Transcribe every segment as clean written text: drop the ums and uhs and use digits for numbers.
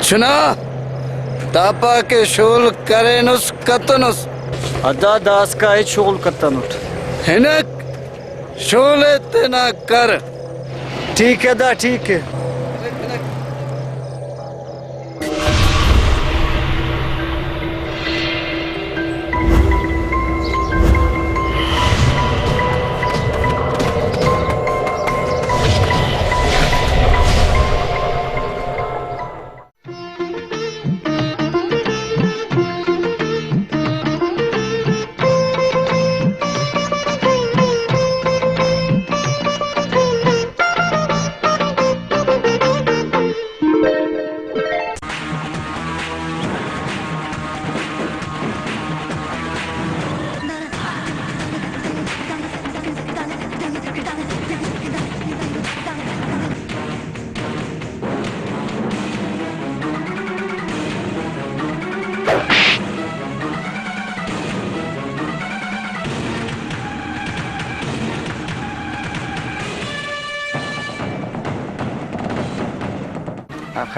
चुना तापा के शोल करे नुस कतनुस अदा दास का है शोल कतनुट हिनक शोले तना कर। ठीक है दा ठीक है।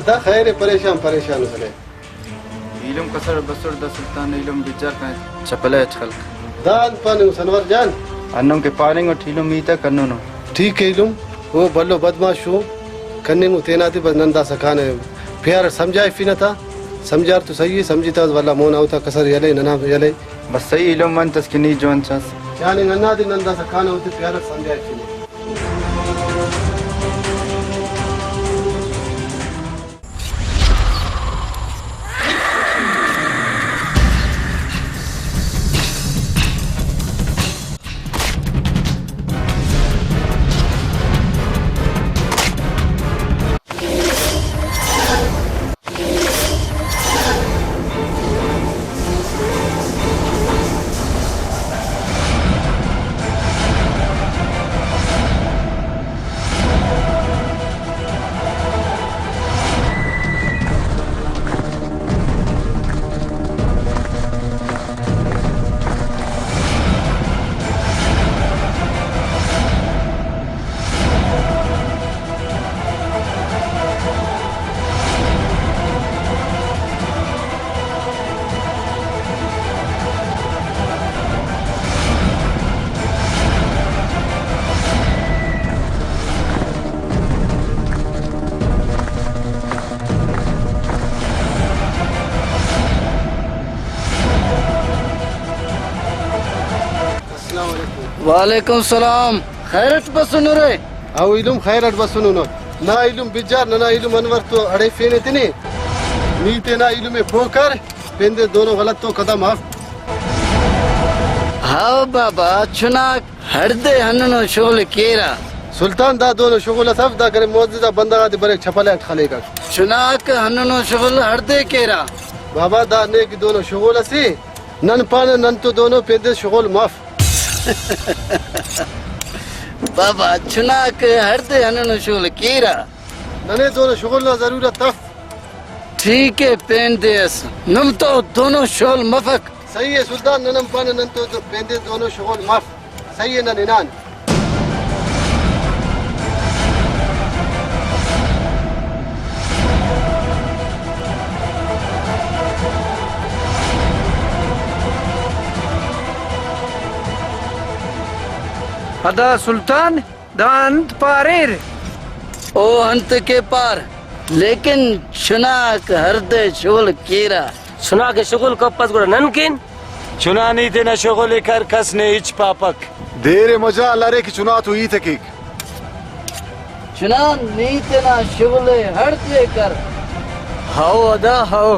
अदा खैर परेशान परेशान चले इलम कसर बसर द सुल्तान इलम बिजार का चपले खल्क दान पानी सनवर जान अन्नम के पारेंग और ठीलो मीता कन्नो ठीक है इलम वो बल्लो बदमाश हो कन्ने मु तैनाती बस नंदा सखाने प्यार समझाए फिना था समझार तो सही है समझीता वाला मोन आवता कसर यले नना यले बस सही इलम मन तस्किनी जोन चास यानी नन्ना दी नंदा सखाने होते प्यार समझाए फिना वालेकुम सलाम खैरत बसुनु रे आओ इलम खैरत बसुनु ना इलम बिजार ना इलम अनवर तो अड़े फेने तने नीते ना इलम में फोकर पेंदे दोनों गलत तो कदम हाफ हाँ बाबा चुना हरदे हन्नो शोल केरा सुल्तान दा दोनों शुगल सब दा करे मौजूदा बंदा दे बरे छपले खालेगा चुनाक हन्नो शोल हरदे केरा बाबा दा ने की दोनों शुगल से नन पान नन तो दोनों पेंदे शुगल माफ बाबा चुनाक हरदे हन्नो शोल केरा नने दोनों शुगल ना जरूरत तफ ठीक है पेन देस नम तो दोनों शोल मफक सही है सुल्तान ननम पान नन तो पेंदे दोनों शुगल माफ सही है नन अदा सुल्तान दांत पारेर ओ अंत के पार लेकिन चुनाक हरदे शोल केरा सुना के शुगल कपस गुड़ ननकिन चुना नहीं देना शुगल कर कस ने इच पापक देरे मजा लारे की चुना तो ई तकीक चुना नीतना शोले हरदे कर हाओ अदा हाओ